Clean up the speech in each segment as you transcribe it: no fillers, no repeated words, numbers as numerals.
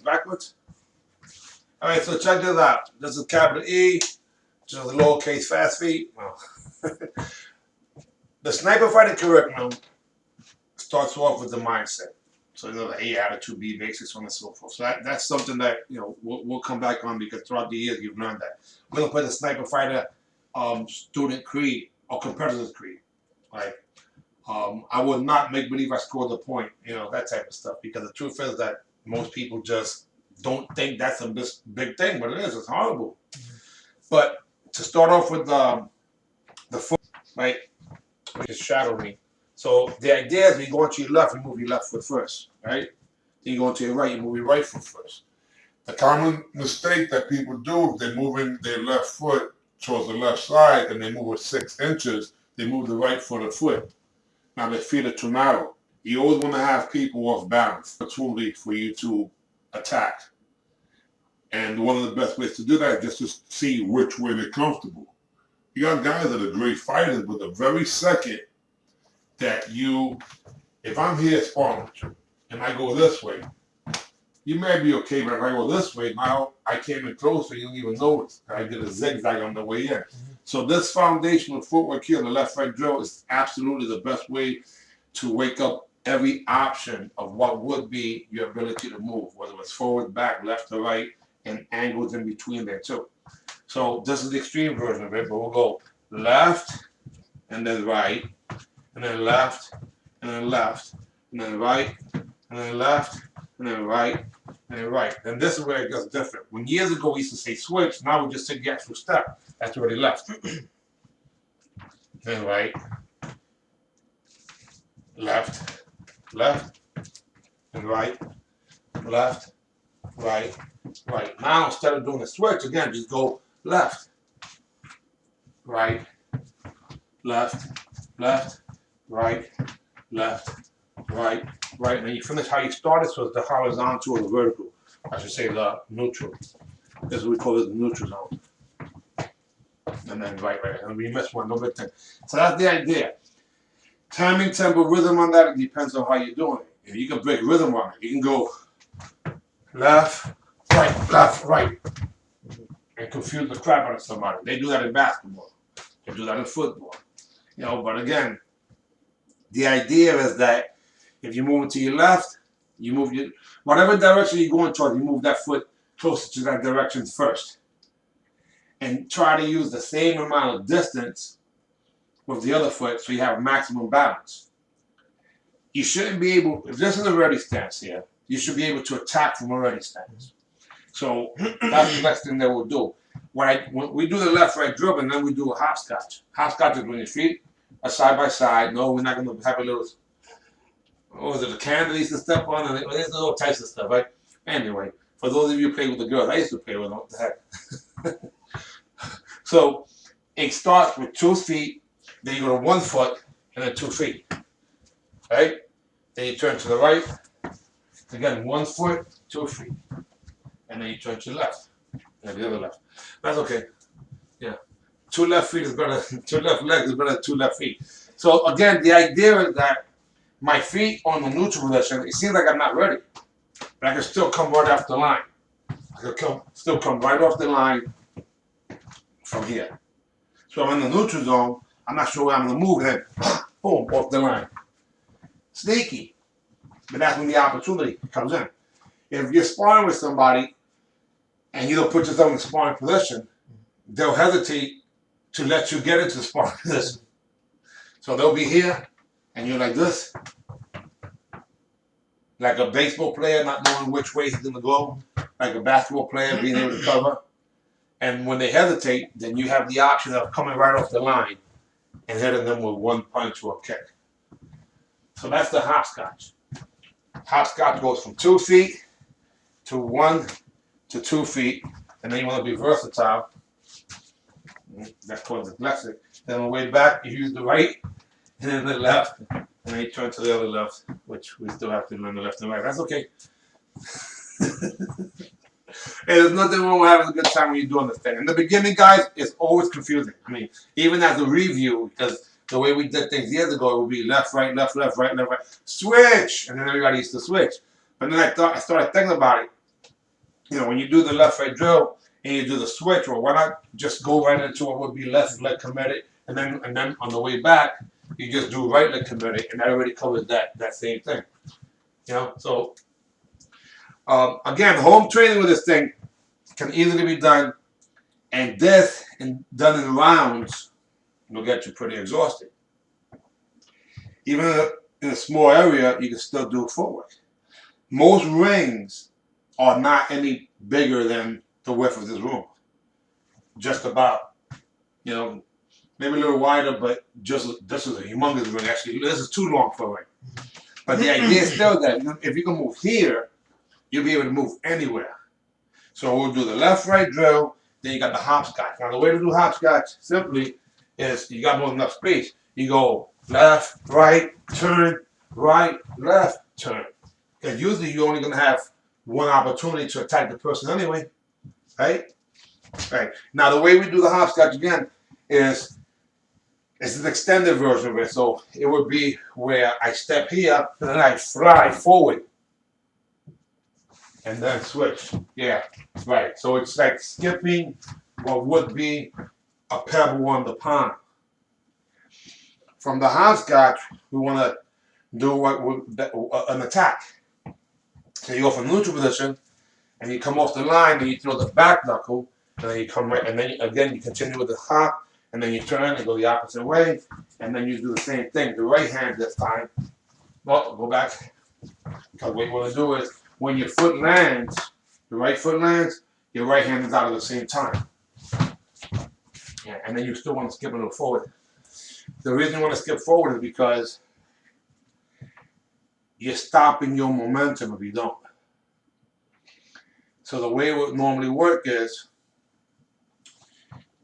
backwards. All right, so check this out. This is capital E, just a lowercase fast feet. Well, the sniper fighting curriculum starts off with the mindset. So, the A attitude, B basics, so on and so forth. So that's something that, we'll come back on because throughout the years you've learned that. We're going to put the sniper fighter student creed or competitor's creed. Like, I would not make believe I scored the point, that type of stuff. Because the truth is that most people just don't think that's a big thing, but it is. It's horrible. But to start off with the foot, right, which is shadowing. So the idea is, you go onto your left, you move your left foot first, right? Then you go onto your right, you move your right foot first. The common mistake that people do, if they're moving their left foot towards the left side and they move it 6 inches, they move the right foot a foot. Now their feet are too narrow. You always want to have people off balance. Opportunity for you to attack. And one of the best ways to do that is just to see which way they're comfortable. You got guys that are great fighters, but the very second that if I'm here sparring with you and I go this way, you may be okay, but if I go this way, now I came in closer, you don't even notice. I did a zigzag on the way in. So this foundational footwork here, the left-right drill, is absolutely the best way to wake up every option of what would be your ability to move, whether it's forward, back, left or right, and angles in between there too. So this is the extreme version of it, but we'll go left and then right, and then left, and then left, and then right, and then left, and then right, and then right. And this is where it gets different. When years ago we used to say switch, now we just take the actual step. That's already left. Then right, left, left, and right, left, right, right. Now instead of doing the switch, again, just go left, right, left, left, right, left, right, right. And then you finish how you started, so it's the horizontal or the vertical. I should say the neutral. This is what we call it, the neutral zone. And then right. And we miss one, no big thing. So that's the idea. Timing, tempo, rhythm on that, it depends on how you're doing it. If you can break rhythm on it, you can go left, right, and confuse the crap out of somebody. They do that in basketball. They do that in football. But again, the idea is that if you move to your left, you move whatever direction you're going towards, you move that foot closer to that direction first. And try to use the same amount of distance with the other foot so you have maximum balance. You shouldn't be able, if this is a ready stance here, you should be able to attack from a ready stance. So that's the next thing that we'll do. When we do the left-right drill, and then we do a hopscotch. Hopscotch is when your feet are side by side. No, we're not going to have a little, the can they used to step on, and there's all types of stuff, right? Anyway, for those of you who play with the girls, I used to play with them, what the heck. So it starts with 2 feet, then you go to 1 foot, and then 2 feet, right? Then you turn to the right, again 1 foot, 2 feet, and then you turn to the left, and the other left. That's okay. Yeah, 2 left feet is better. 2 left legs is better than 2 left feet. So again, the idea is that my feet on the neutral position, it seems like I'm not ready, but I can still come right off the line. I can still come right off the line from here. So I'm in the neutral zone. I'm not sure where I'm going to move, and then boom, off the line. Sneaky, but that's when the opportunity comes in. If you're sparring with somebody and you don't put yourself in the sparring position, they'll hesitate to let you get into the sparring position. So they'll be here, and you're like this, like a baseball player not knowing which way he's going to go, like a basketball player being able to cover. And when they hesitate, then you have the option of coming right off the line and hitting them with 1 punch or a kick. So that's the hopscotch. Hopscotch goes from 2 feet to 1 to 2 feet, and then you want to be versatile. That's called dyslexic. Then on the way back, you use the right, and then the left, and then you turn to the other left, which we still have to learn the left and right. That's okay. Hey, there's nothing wrong with having a good time when you're doing this thing. In the beginning, guys, it's always confusing. I mean, even as a review, because the way we did things years ago, it would be left, right, left, right, switch, and then everybody used to switch. But then I started thinking about it. you know, when you do the left right drill and you do the switch, well, why not just go right into what would be left leg committed, and then on the way back you just do right leg committed, and that already covers that same thing. You know, so again, home training with this thing can easily be done, and this and done in rounds will get you pretty exhausted. Even in a small area, you can still do footwork. Most rings are not any bigger than the width of this room. Just about, you know, maybe a little wider, but just this is a humongous ring. Actually, this is too long for a ring. But the idea is still that if you can move here, you'll be able to move anywhere. So we'll do the left right drill, then you got the hopscotch. Now the way to do hopscotch simply is you got more than enough space. You go left, right, turn, right, left, turn. Because usually you're only going to have one opportunity to attack the person anyway, right? Right. Now the way we do the hopscotch again is it's an extended version of it. So it would be where I step here and then I fly forward and then switch. Yeah, right. So it's like skipping what would be a pebble on the pond. From the hopscotch, we want to do what an attack. So you go from neutral position, and you come off the line, and you throw the back knuckle, and then you come right, and then again you continue with the hop, and then you turn and go the opposite way, and then you do the same thing. The right hand this time. Well, go back, because what you want to do is when your foot lands, the right foot lands, your right hand is out at the same time. Yeah, and then you still want to skip a little forward. The reason you want to skip forward is because you're stopping your momentum if you don't. So the way it would normally work is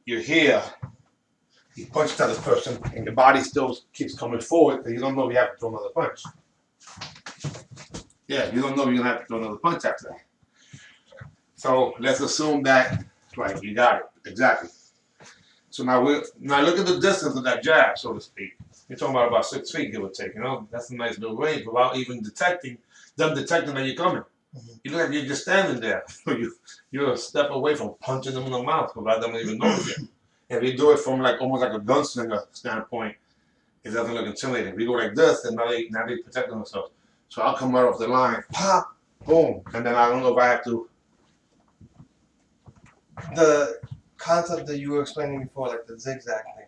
you're here, you punch the other person, and your body still keeps coming forward because you don't know if you have to throw another punch. Yeah, you don't know if you're going to have to throw another punch after that. So let's assume that, right, you got it, exactly. So now look at the distance of that jab, so to speak. You're talking about 6 feet, give or take. You know, that's a nice little range without even detecting that you're coming. Mm-hmm. You look like you're just standing there. You're a step away from punching them in the mouth without them even noticing. If you do it from like almost like a gunslinger standpoint, it doesn't look intimidating. If you go like this, then now they protecting themselves. So I'll come right off the line, pop, boom, and then I don't know if I have to. The concept that you were explaining before, like the zigzag thing,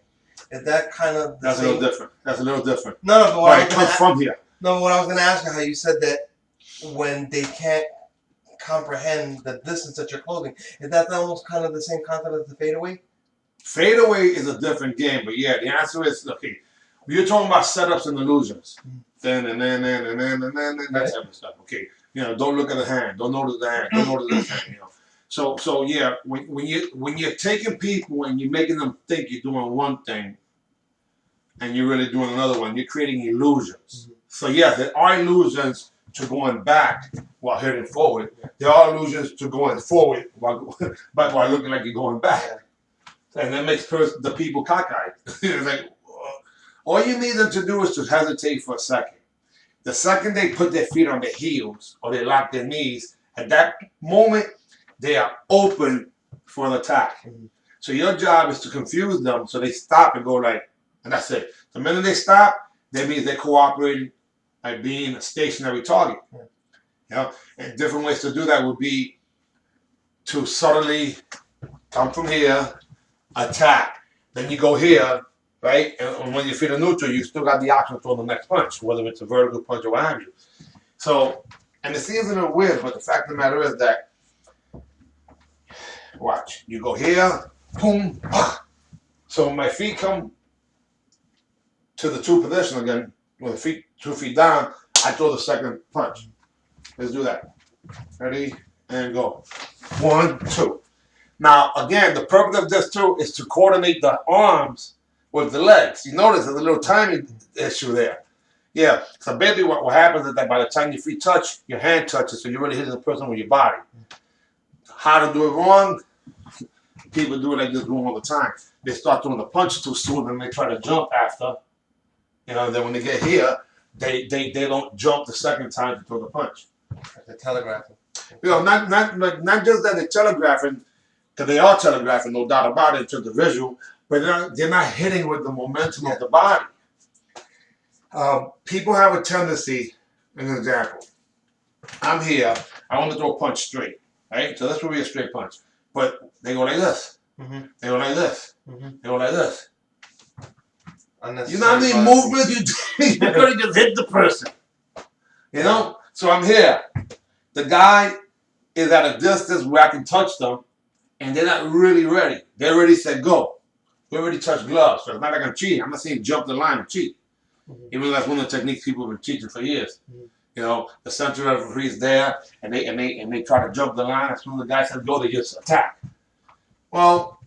is that kind of the That's same? a little different. That's a little different. No, but what it comes from here. No, what I was going to ask you, how you said that when they can't comprehend the distance that you're closing, is that almost kind of the same concept as the fadeaway? Fadeaway is a different game, but yeah, the answer is okay. You're talking about setups and illusions. Then that type of stuff. Okay, you know, don't look at the hand. Don't notice the hand. Don't notice the hand. You know. So yeah, when you're taking people and you're making them think you're doing one thing, and you're really doing another one, you're creating illusions. So yes, there are illusions to going back while heading forward. There are illusions to going forward while looking like you're going back, and that makes the people cockeyed. It's like all you need them to do is to hesitate for a second. The second they put their feet on their heels or they lock their knees, at that moment they are open for an attack. So your job is to confuse them so they stop and go like, and that's it. The minute they stop, that means they're cooperating by being a stationary target. You know, and different ways to do that would be to subtly come from here, attack, then you go here, right? And when you feet are neutral, you still got the option to throw the next punch, whether it's a vertical punch or what have you. So, and it seems a little weird, but the fact of the matter is that, watch, you go here, boom, bah. So when my feet come to the two position again, with the feet 2 feet down, I throw the second punch. Let's do that. Ready, and go. 1, 2. Now, again, the purpose of this too is to coordinate the arms with the legs. You notice there's a little timing issue there. Yeah, so basically what happens is that by the time your feet touch, your hand touches, so you're really hitting the person with your body. How to do it wrong? People do it like this wrong all the time. They start doing the punch too soon, and they try to jump after. You know, then when they get here, they don't jump the second time to throw the punch. The telegraphing. You know, not just that they're telegraphing, because they are telegraphing, no doubt about it, in terms of visual, but they're not hitting with the momentum of the body. People have a tendency, an example. I'm here, I want to throw a punch straight, right? So this will be a straight punch. But they go like this. Mm-hmm. They go like this. Mm-hmm. They go like this. You know how Unnecessary many movements you do? You're going to just hit the person. You know? So I'm here. The guy is at a distance where I can touch them, and they're not really ready. They already said go. We already touched gloves, so it's not like I'm cheating. I'm not saying jump the line and cheat. Mm-hmm. Even though that's one of the techniques people have been teaching for years. Mm-hmm. You know, the center referee is there, and they try to jump the line. As soon as the guy says go, they just attack. Well,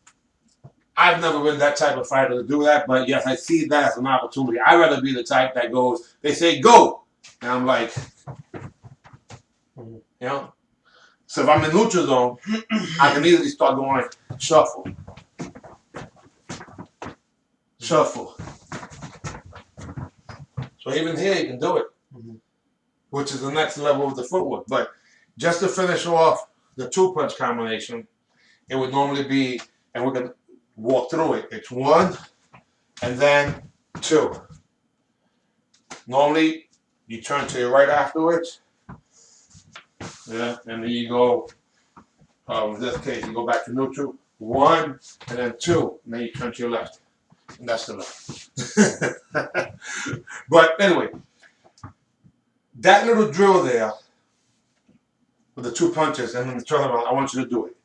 I've never been that type of fighter to do that, but yes, I see that as an opportunity. I'd rather be the type that goes, they say go, and I'm like, you know. So if I'm in neutral zone, I can easily start going shuffle, shuffle. So even here you can do it, which is the next level of the footwork. But just to finish off the two-punch combination, it would normally be, and we're gonna walk through it. It's one, and then two. Normally, you turn to your right afterwards. Yeah, and then you go, in this case, you go back to neutral. One, and then two, and then you turn to your left. And that's the left. But anyway, that little drill there, with the two punches, and then the turn around, I want you to do it.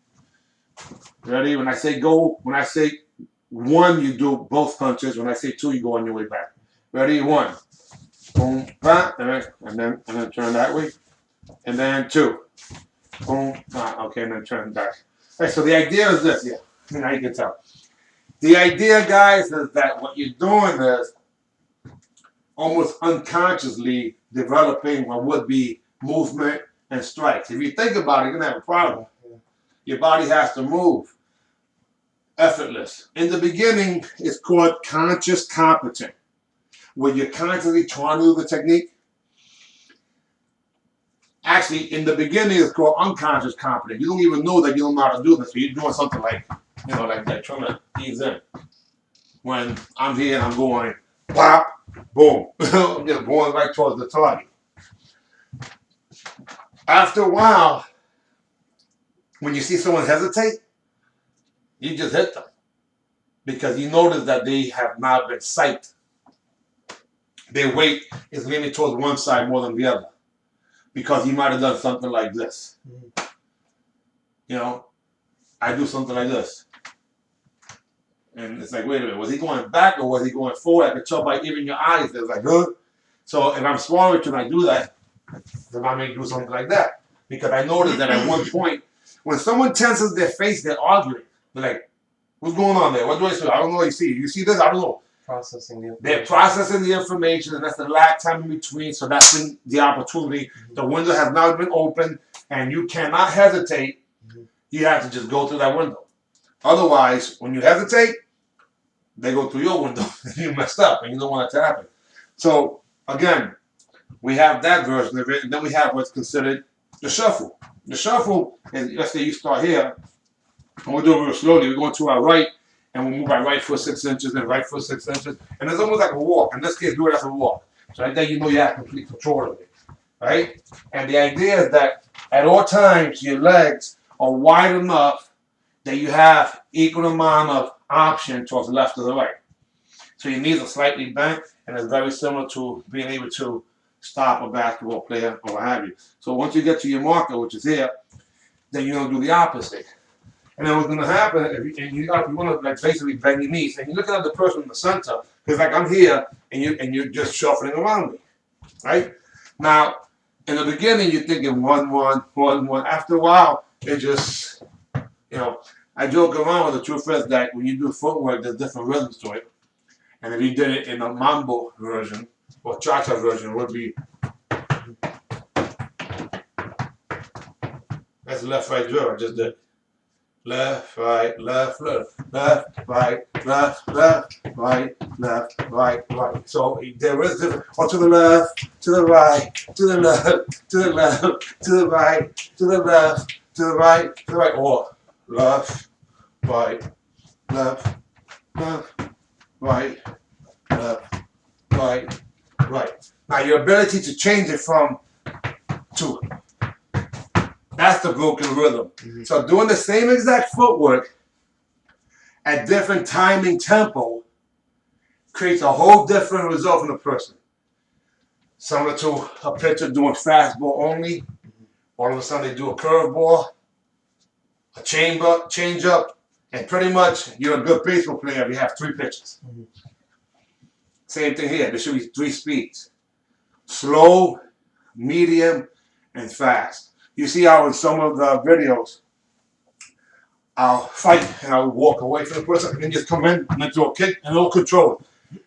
Ready? When I say go, when I say one, you do both punches. When I say two, you go on your way back. Ready? One. Boom, bam, and then turn that way. And then two. Boom, bam, okay, and then turn back. All right, so the idea is this, yeah. Now you can tell. The idea, guys, is that what you're doing is almost unconsciously developing what would be movement and strikes. If you think about it, you're going to have a problem. Your body has to move. Effortless. In the beginning, it's called conscious competent. When you're consciously trying to do the technique. Actually, in the beginning, it's called unconscious competent. You don't even know that you don't know how to do this. So you're doing something like, you know, like trying to ease in. When I'm here and I'm going, pop, boom. I'm just going right towards the target. After a while, when you see someone hesitate, you just hit them. Because you notice that they have now been psyched. Their weight is leaning towards one side more than the other. Because you might have done something like this. You know, I do something like this. And it's like, wait a minute, was he going back or was he going forward? I could tell by even your eyes. It's like, huh? So if I'm smaller and I do that, then I may do something like that. Because I noticed that at one point, when someone tenses their face, they're arguing. They're like, what's going on there? What do I see? I don't know what you see. You see this? I don't know. Processing the information. They're processing the information, and that's the lag time in between. So that's been the opportunity. The window has now been opened, and you cannot hesitate. You have to just go through that window. Otherwise, when you hesitate, they go through your window, and you messed up, and you don't want that to happen. So again, we have that version of it, and then we have what's considered the shuffle. The shuffle is, let's say you start here, and we'll do it real slowly. We're going to our right, and we'll move our right foot 6 inches, and right foot 6 inches, and it's almost like a walk. In this case, do it as a walk. So right there, you know you have complete control of it, right? And the idea is that at all times, your legs are wide enough that you have equal amount of option towards the left or the right. So your knees are slightly bent, and it's very similar to being able to stop a basketball player or what have you. So once you get to your marker, which is here, then you're going to do the opposite. And then what's going to happen, if you want to like basically bend your knees, and you're looking at the person in the center, because like I'm here, and you're just shuffling around me, right? Now, in the beginning, you're thinking 1, 1, 1, 1. After a while, it just, you know, I joke around with the truth is that when you do footwork, there's different rhythms to it. And if you did it in a mambo version, or cha-cha version, it would be, that's the left-right drill I just did. left, right, left, left, left, right, left, left, right, left, right, right. So there is different. Or to the left, to the right, to the left, to the left, to the right, to the left, to the right, to the right. Or left, right, left, left, right, left, right, right. Now your ability to change it from to that's the broken rhythm. Mhm. So doing the same exact footwork at different timing tempo creates a whole different result from the person. Similar to a pitcher doing fastball only. All of a sudden they do a curveball, a change up, and pretty much you're a good baseball player if you have 3 pitches. Mhm. Same thing here. There should be 3 speeds: slow, medium, and fast. You see how in some of the videos, I'll fight and I'll walk away from the person and then just come in and then throw a kick and no control.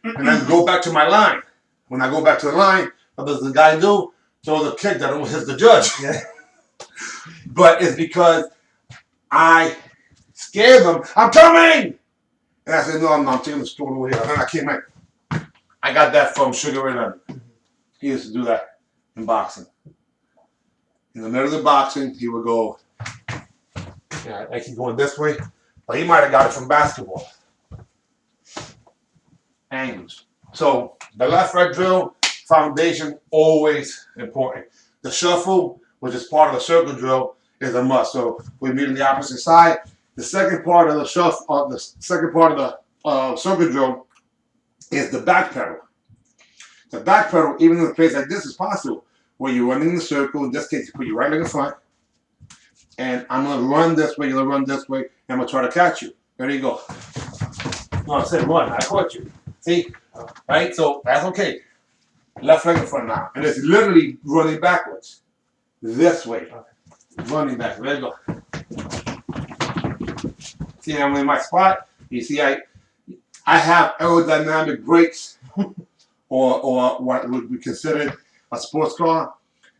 And then go back to my line. When I go back to the line, what does the guy do? Throw the kick that almost hits the judge. Yeah. But it's because I scared them. I'm coming! And I said, no, I'm not. I'm taking the stool over here. And then I came in. I got that from Sugar Ray Leonard. He used to do that in boxing. In the middle of the boxing, he would go, yeah, like he's going this way, but he might have got it from basketball. Angles. So the left-right drill, foundation, always important. The shuffle, which is part of the circle drill, is a must. So we meet on the opposite side. The second part of the shuffle, the second part of the circle drill is the back pedal. The back pedal, even in a place like this, is possible. Where you're running in the circle, in this case, you put your right leg in front, and I'm going to run this way, you're going to run this way, and I'm going to try to catch you. There you go. No, I said run, I caught you. See? Right? So that's okay. Left leg in front now. And it's literally running backwards. This way. Running back. There you go. See, I'm in my spot. You see, I have aerodynamic brakes, or what would be considered a sports car,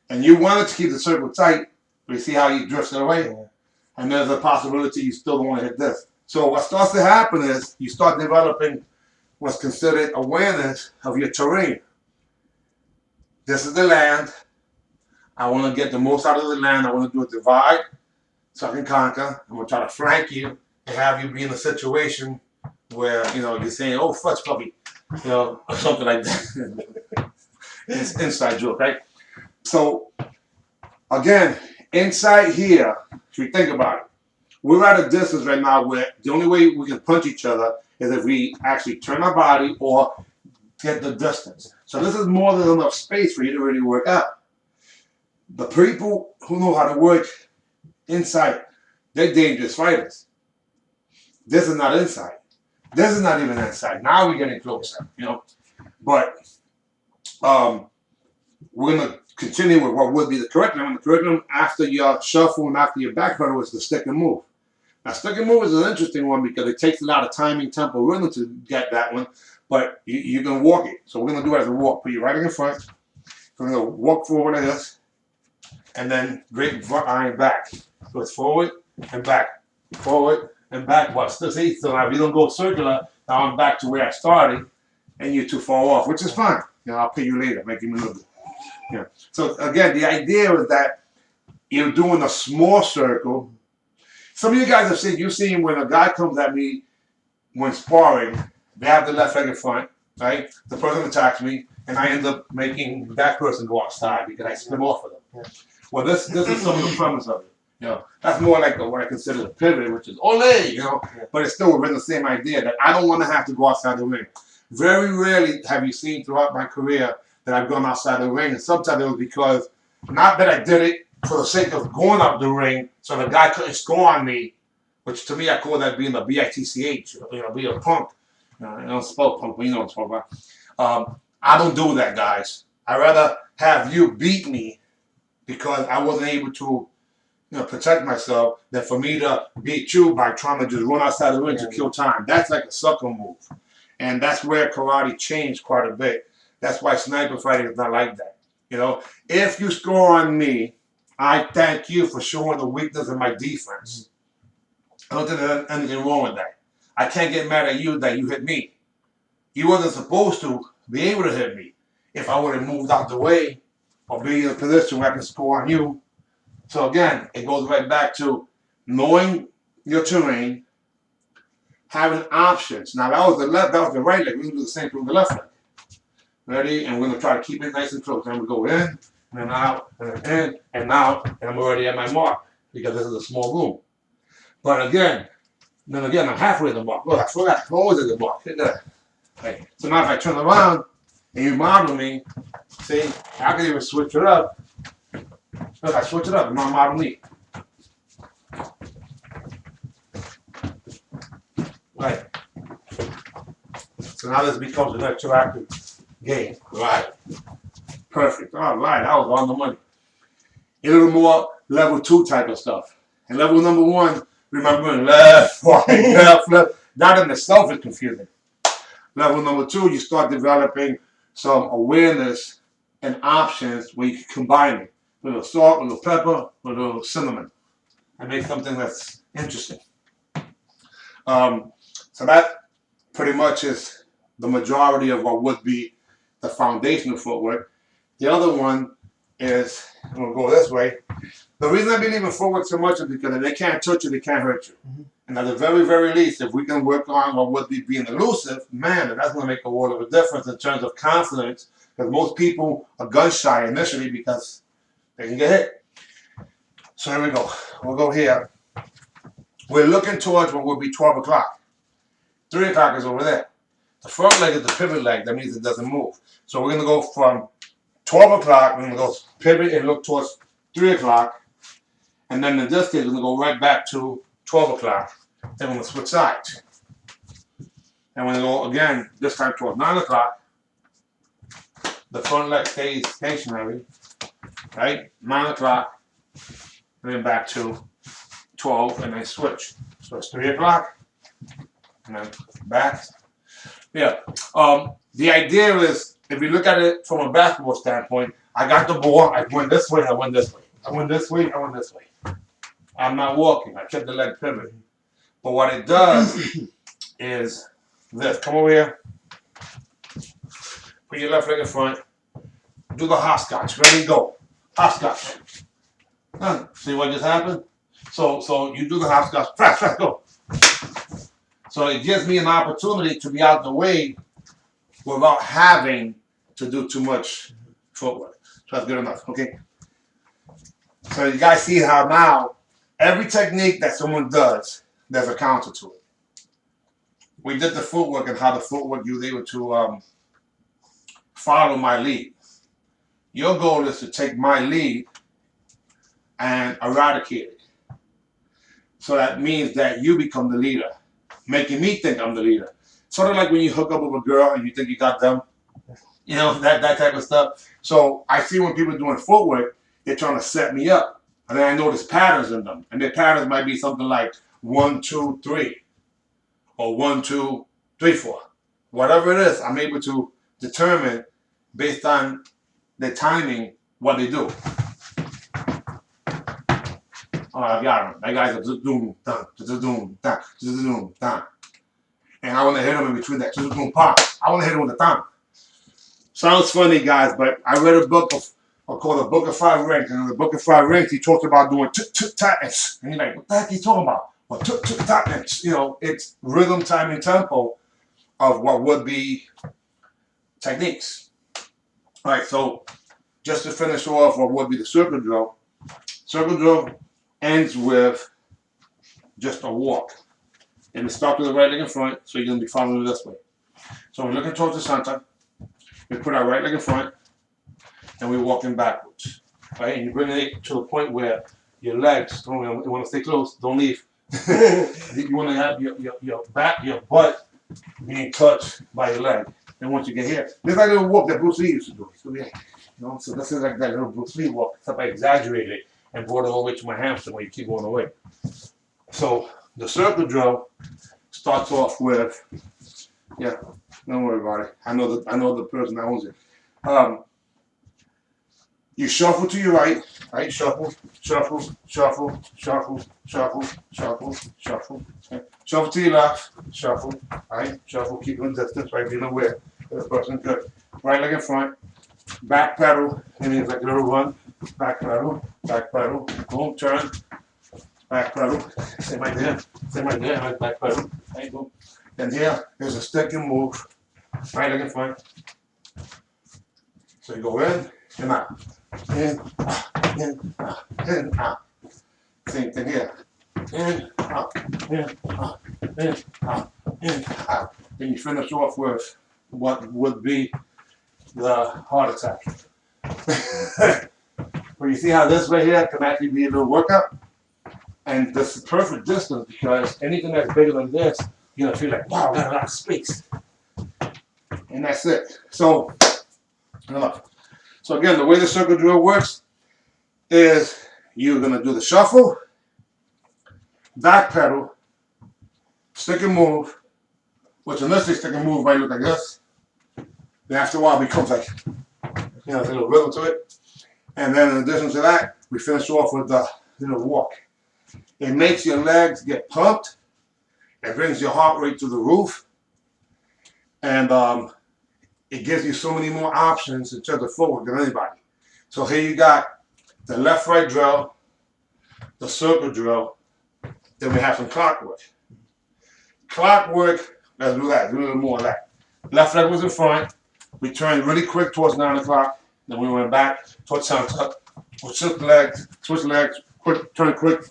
and you wanted to keep the circle tight, but you see how you drifted away? Yeah. And there's a possibility you still don't want to hit this. So what starts to happen is you start developing what's considered awareness of your terrain. This is the land. I want to get the most out of the land. I want to do a divide so I can conquer. I'm going to try to flank you and have you be in a situation where, you're saying, oh, fudge puppy, or something like that. It's inside joke, right? So, again, inside here, if you think about it, we're at a distance right now where the only way we can punch each other is if we actually turn our body or get the distance. So this is more than enough space for you to really work out. The people who know how to work inside, they're dangerous fighters. This is not inside. This is not even inside. Now we're getting closer, But we're going to continue with what would be the curriculum. And the curriculum after your shuffle and after your back pedal is the stick and move. Now, stick and move is an interesting one because it takes a lot of timing, tempo, rhythm to get that one. But you can walk it. So we're going to do it as a walk. Put your right leg in front. We're going to walk forward like this. And then great iron back. So it's forward and back. Forward and back. Watch this. See? So now if you don't go circular, now I'm back to where I started. And you're too far off, which is fine. I'll pay you later. Make you maneuver. Yeah. So again, the idea is that you're doing a small circle. Some of you guys have seen, you've seen when a guy comes at me when sparring, they have the left leg in front, right? The person attacks me, and I end up making that person go outside because I spin off of them. Yeah. Well, this is some of the premise of it. That's more like what I consider the pivot, which is ole, but it's still within the same idea that I don't want to have to go outside the ring. Very rarely have you seen throughout my career that I've gone outside the ring, and sometimes it was because, not that I did it for the sake of going up the ring so the guy couldn't score on me, which to me I call that being a bitch, be a punk. I don't spell punk, but you know what I'm talking about. I don't do that, guys. I'd rather have you beat me because I wasn't able to protect myself than for me to beat you by trying to just run outside the ring to kill time. That's like a sucker move. And that's where karate changed quite a bit. That's why sniper fighting is not like that. If you score on me, I thank you for showing the weakness of my defense. I don't think there's anything wrong with that. I can't get mad at you that you hit me. You wasn't supposed to be able to hit me. If I would have moved out the way or be in a position where I can score on you. So again, it goes right back to knowing your terrain, having options. Now that was the left, that was the right leg. We're gonna do the same thing with the left leg. Ready? And we're gonna try to keep it nice and close. Then we go in, and then out, and then in, and out, and I'm already at my mark because this is a small room. But again, then again, I'm halfway at the mark. Look, I forgot. I'm always at the mark. Look at that. Okay. So now if I turn around and you model me, see, I can even switch it up. Look, I switch it up and now model me. Right. So now this becomes an interactive game. Right. Perfect. All right. I was on the money. A little more level 2 type of stuff. And level number 1, remembering left, right, left, left. That in itself is confusing. Level number 2, you start developing some awareness and options where you can combine it. With a little salt, with a little pepper, with a little cinnamon. And make something that's interesting. So that pretty much is the majority of what would be the foundation of footwork. The other one is, I'm going to go this way. The reason I believe in footwork so much is because if they can't touch you, they can't hurt you. Mm-hmm. And at the very, very least, if we can work on what would be being elusive, man, that's going to make a world of a difference in terms of confidence. Because most people are gun shy initially because they can get hit. So here we go. We'll go here. We're looking towards what would be 12 o'clock. 3 o'clock is over there. The front leg is the pivot leg. That means it doesn't move. So we're going to go from 12 o'clock, we're going to go pivot and look towards 3 o'clock. And then in this case, we're going to go right back to 12 o'clock. Then we're going to switch sides. And we're going to go again, this time towards 9 o'clock. The front leg stays stationary. Right? 9 o'clock. And then back to 12 and then switch. So it's 3 o'clock. And then back. Yeah. The idea is, if you look at it from a basketball standpoint, I got the ball, I went this way, I went this way. I went this way, I went this way. I'm not walking, I kept the leg pivoting. But what it does is this. Come over here. Put your left leg in front. Do the hopscotch. Ready, go. Hopscotch. See what just happened? So you do the hopscotch. Fast, fast, go. So it gives me an opportunity to be out the way without having to do too much footwork. So that's good enough, okay? So you guys see how now, every technique that someone does, there's a counter to it. We did the footwork and how the footwork you was able to follow my lead. Your goal is to take my lead and eradicate it. So that means that you become the leader, making me think I'm the leader. Sort of like when you hook up with a girl and you think you got them. You know, that type of stuff. So I see when people are doing footwork, they're trying to set me up. And then I notice patterns in them. And their patterns might be something like 1, 2, 3. Or 1, 2, 3, 4. Whatever it is, I'm able to determine based on their timing what they do. Oh, I got him. That guy's a doom, dun, doom, dun, doom, dun. And I want to hit him in between that. Doom, pop. I want to hit him with the thumb. Sounds funny, guys, but I read a book called The Book of 5 Rings. And in The Book of 5 Rings, he talks about doing tat-tats. And you're like, what the heck are you talking about? Well, tat-tats. You know, it's rhythm, time, and tempo of what would be techniques. All right, so just to finish off what would be the circle drill. Circle drill ends with just a walk. And it starts with the right leg in front, so you're going to be following it this way. So we're looking towards the center. We put our right leg in front, and we're walking backwards. Right? And you bring it to the point where your legs, you want to stay close, don't leave. You want to have your back, your butt being touched by your leg. And once you get here, this like a little walk that Bruce Lee used to do. So, yeah, you know, so this is like that little Bruce Lee walk, except I exaggerated it and brought it all the way to my hamstring when you keep going away. So the circle drill starts off with, yeah, don't worry about it. I know the person that owns it. You shuffle to your right, right? Shuffle, shuffle, shuffle, shuffle, shuffle, shuffle, shuffle. Okay. Shuffle to your left, shuffle, right? Shuffle, keep the distance, right? Being aware of the person. Good. Right leg in front, back pedal, and it's like a little run. Back pedal, boom, turn, back pedal. Same idea, right? Back pedal, right? Boom. Then here, there's a stick and move, right leg in front. So you go in and out. In, in, out. Same thing here. In, out, in, out, in, out, in, out. Then you finish off with what would be the heart attack. Well, you see how this right here can actually be a little workout? And this is perfect distance because anything that's bigger than this, you're gonna feel like, wow, I got a lot of space. And that's it. So, enough. So again, the way the circle drill works is you're gonna do the shuffle, back pedal, stick and move, which initially stick and move might look like this. Then after a while it becomes like, there's a little rhythm to it. And then in addition to that, we finish off with the little walk. It makes your legs get pumped. It brings your heart rate to the roof. And it gives you so many more options in terms of footwork than anybody. So here you got the left-right drill, the circle drill, then we have some clockwork. Clockwork, let's do that, do a little more of that. Left leg was in front, we turned really quick towards 9 o'clock, then we went back towards sunset, we switch legs, quick, turn quick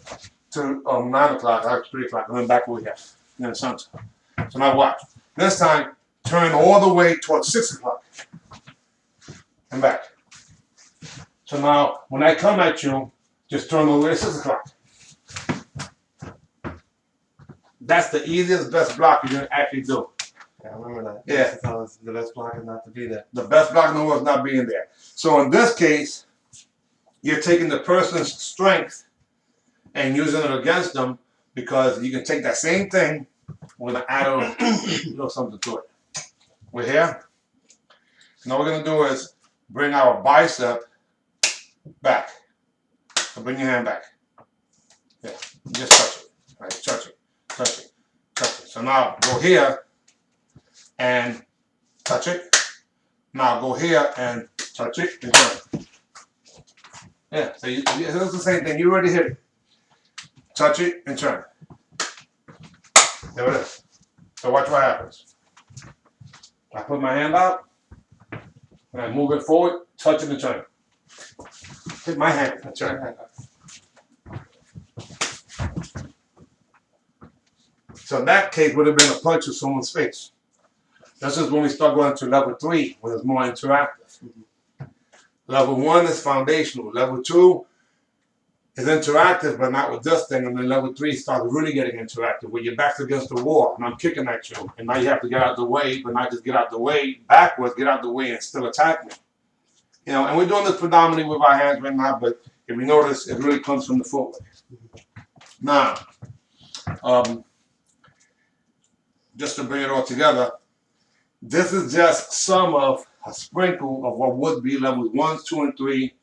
to 9 o'clock, or 3 o'clock, and then back where we have, and then sunset. So now watch. This time, turn all the way towards 6 o'clock, and back. So now, when I come at you, just turn all the way to 6 o'clock. That's the easiest, best block you can actually do. Yeah, I remember that. Yeah. The best block is not to be there. The best block in the world is not being there. So in this case, you're taking the person's strength and using it against them because you can take that same thing with an add a little something to it. We're here. Now what we're going to do is bring our bicep back. So bring your hand back. Yeah, just touch it. Right, touch it, touch it, touch it. So now go here and touch it. Now go here and touch it and turn. Yeah, so it's the same thing. You already hit it. Touch it and turn. There it is. So watch what happens. I put my hand out and I move it forward, touch it and turn. Hit my hand and turn. So in that case would have been a punch to someone's face. This is when we start going to level 3, when it's more interactive. Level 1 is foundational. Level 2 is interactive, but not with this thing. And then level 3 starts really getting interactive, where your back's against the wall, and I'm kicking at you. And now you have to get out of the way, but not just get out of the way, backwards, get out of the way and still attack me. And we're doing this predominantly with our hands right now, but if you notice, it really comes from the footwork. Now, just to bring it all together, this is just some of a sprinkle of what would be levels 1, 2, and 3.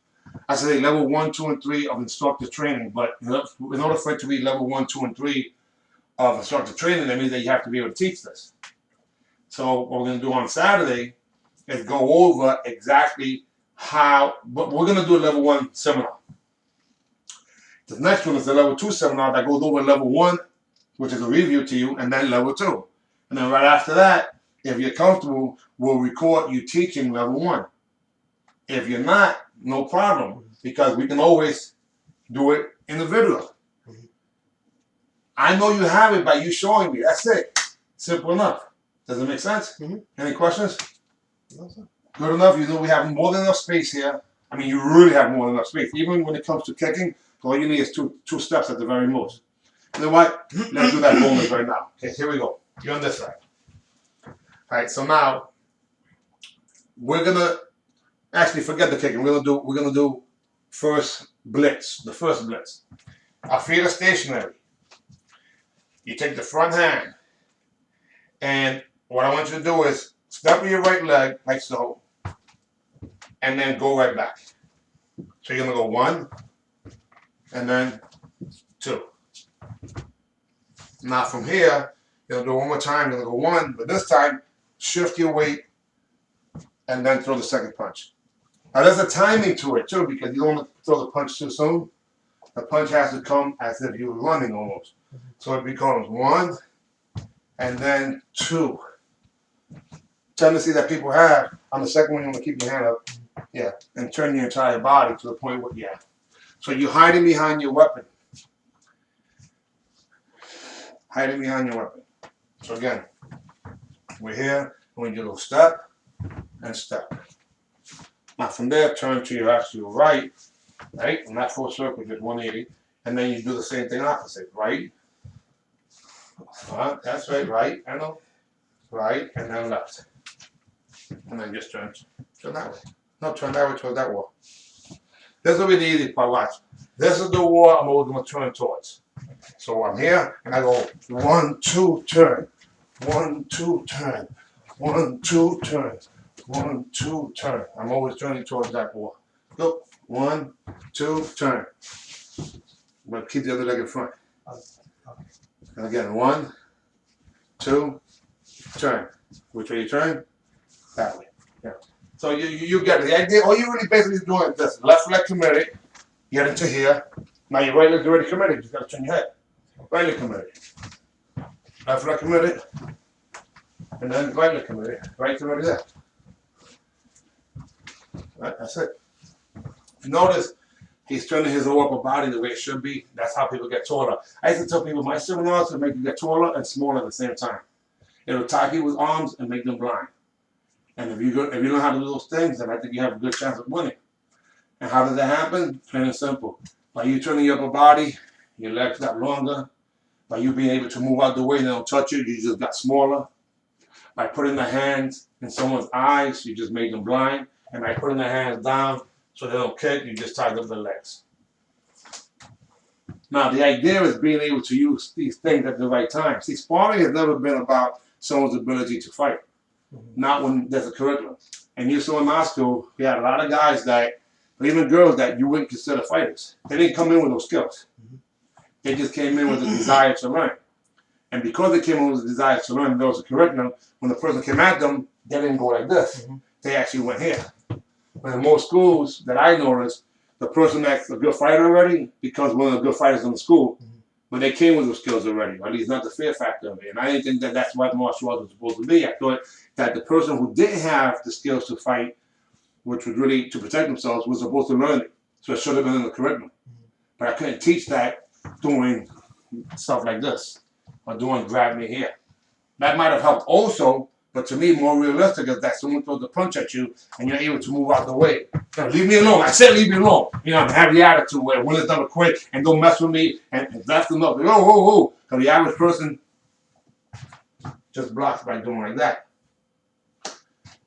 I say level 1, 2, and 3 of instructor training, but in order for it to be level 1, 2, and 3 of instructor training, that means that you have to be able to teach this. So what we're going to do on Saturday is go over exactly how, but we're going to do a level 1 seminar. The next one is the level 2 seminar that goes over level 1, which is a review to you, and then level 2. And then right after that, if you're comfortable, we'll record you teaching level 1. If you're not, no problem, because we can always do it in the video. I know you have it by you showing me. That's it. Simple enough. Does it make sense? Any questions? No, sir. Good enough. You know we have more than enough space here. I mean, you really have more than enough space. Even when it comes to kicking, all you need is two steps at the very most. You know what? Let's do that bonus right now. Okay, here we go. You're on this side. All right, so now we're gonna actually forget the kicking. We're gonna do first blitz. The first blitz. Our feet are stationary. You take the front hand, and what I want you to do is step with your right leg like so, and then go right back. So you're gonna go 1, and then 2. Now from here, you're gonna do it one more time. You're gonna go 1, but this time shift your weight and then throw the second punch. Now there's a timing to it too, because you don't want to throw the punch too soon. The punch has to come as if you were running almost. So it becomes 1 and then 2. Tendency that people have on the second one, you want to keep your hand up, yeah, and turn your entire body to the point where, yeah. So you're hiding behind your weapon. Hiding behind your weapon. So again, we're here, and we do a step and step. Now from there, turn to your actual right, and that full circle, just 180, and then you do the same thing opposite, right, that's right, I know, right, and then left, and then just turn that way. No, turn that way towards that wall. This will be the easy part, watch. This is the wall I'm always going to turn towards. So I'm here, and I go 1, 2, turn, 1, 2, turn, 1, 2, turn, 1, 2, turn. I'm always turning towards that wall. Go, 1, 2, turn. But keep the other leg in front. And again, 1, 2, turn. Which way you turn? That way. Yeah. So you get it. The idea, all you really basically doing is this. Left leg committed, get into here. Now your right leg's already committed. You just gotta turn your head. Right leg committed. Left leg committed. And then right leg committed. Right committed there. Right, that's it. Notice he's turning his whole upper body the way it should be. That's how people get taller. I used to tell people my seminars will make you get taller and smaller at the same time. It'll tie people's arms and make them blind. And if you know how to do those things, then I think you have a good chance of winning. And how does that happen? Plain and simple. By you turning your upper body, your legs got longer. By you being able to move out the way, they don't touch you, you just got smaller. By putting the hands in someone's eyes, you just made them blind. And by putting the hands down so they don't kick, you just tied up their legs. Now, the idea is being able to use these things at the right time. See, sparring has never been about someone's ability to fight. Not when there's a curriculum. And you saw in my school, we had a lot of guys that, or even girls that you wouldn't consider fighters. They didn't come in with those skills. They just came in with a desire to learn. And because they came in with a desire to learn, there was a curriculum. When the person came at them, they didn't go like this. They actually went here. But in most schools that I noticed, the person that's a good fighter already becomes one of the good fighters in the school. But they came with those skills already, or at least not the fear factor of it. And I didn't think that that's what martial arts was supposed to be. I thought that the person who didn't have the skills to fight, which was really to protect themselves, was supposed to learn it. So it should have been in the curriculum. But I couldn't teach that doing stuff like this, or doing grab me here. That might have helped also, but to me, more realistic is that someone throws a punch at you and you're able to move out the way. You know, leave me alone. I said leave me alone. You know, have the attitude where when it's done quick and don't mess with me and that's enough. Oh. Because the average person just blocks by doing like that.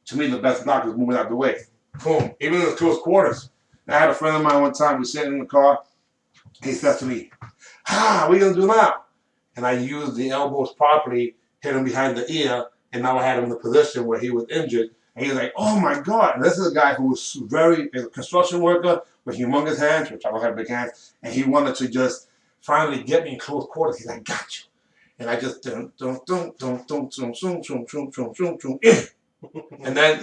To me, the best block is moving out the way. Boom. Even in the close quarters. I had a friend of mine one time, we were sitting in the car. He says to me, what are you going to do now? And I used the elbows properly, hit him behind the ear, and now I had him in the position where he was injured. And he was like, oh my God. And this is a guy who was a construction worker with humongous hands, which I don't have big hands. And he wanted to just finally get me in close quarters. He's like, got you. And I just, and then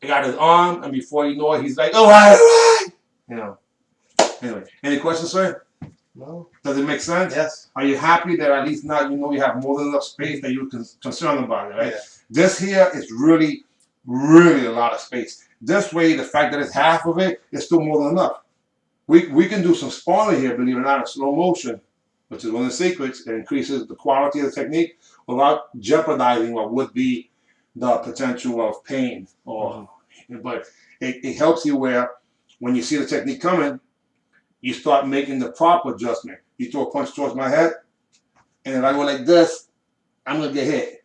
he got his arm, and before you know it, he's like, all right. You know. Anyway, any questions, sir? No. Does it make sense? Yes. Are you happy that at least now you know you have more than enough space that you're concerned about it, right? Yeah. This here is really, really a lot of space. This way, the fact that it's half of it is still more than enough. We can do some sparring here, believe it or not, in slow motion, which is one of the secrets. It increases the quality of the technique without jeopardizing what would be the potential of pain. But it helps you where when you see the technique coming, you start making the proper adjustment. You throw a punch towards my head, and if I go like this, I'm going to get hit.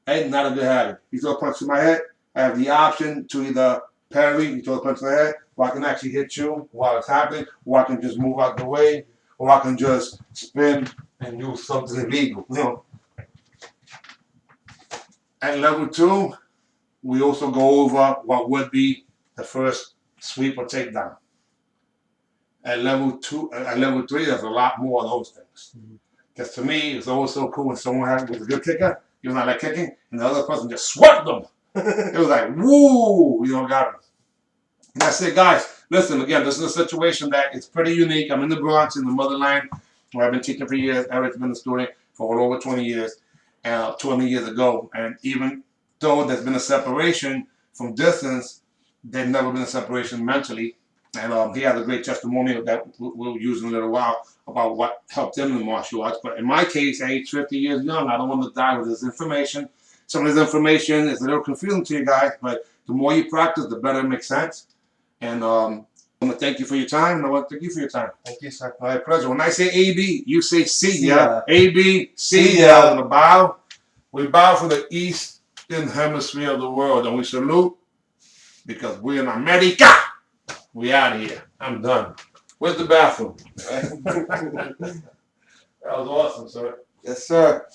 That's not a good habit. You throw a punch to my head, I have the option to either parry, you throw a punch to the head, or I can actually hit you while it's happening, or I can just move out the way, or I can just spin and do something illegal. You know. At level 2, we also go over what would be the first sweep or takedown. At level 2, at level 3, there's a lot more of those things. Because to me, it's always so cool when someone was a good kicker, he was not like kicking, and the other person just swept them. It was like, woo, got him. And that's it, guys. Listen, again, this is a situation that is pretty unique. I'm in the Bronx, in the motherland, where I've been teaching for years. Eric's been a student for over 20 years, 20 years ago. And even though there's been a separation from distance, there's never been a separation mentally. And he has a great testimonial that we'll use in a little while about what helped him in the martial arts. But in my case, age 50 years young, I don't want to die with this information. Some of this information is a little confusing to you guys, but the more you practice, the better it makes sense. And I want to thank you for your time, and I want to thank you for your time. Thank you, sir. My pleasure. When I say AB, you say see ya. See ya. AB, see ya. On the bow. We bow for the Eastern Hemisphere of the world, and we salute because we're in America. We out of here. I'm done. Where's the bathroom? That was awesome, sir. Yes, sir.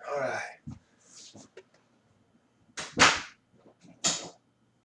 All right.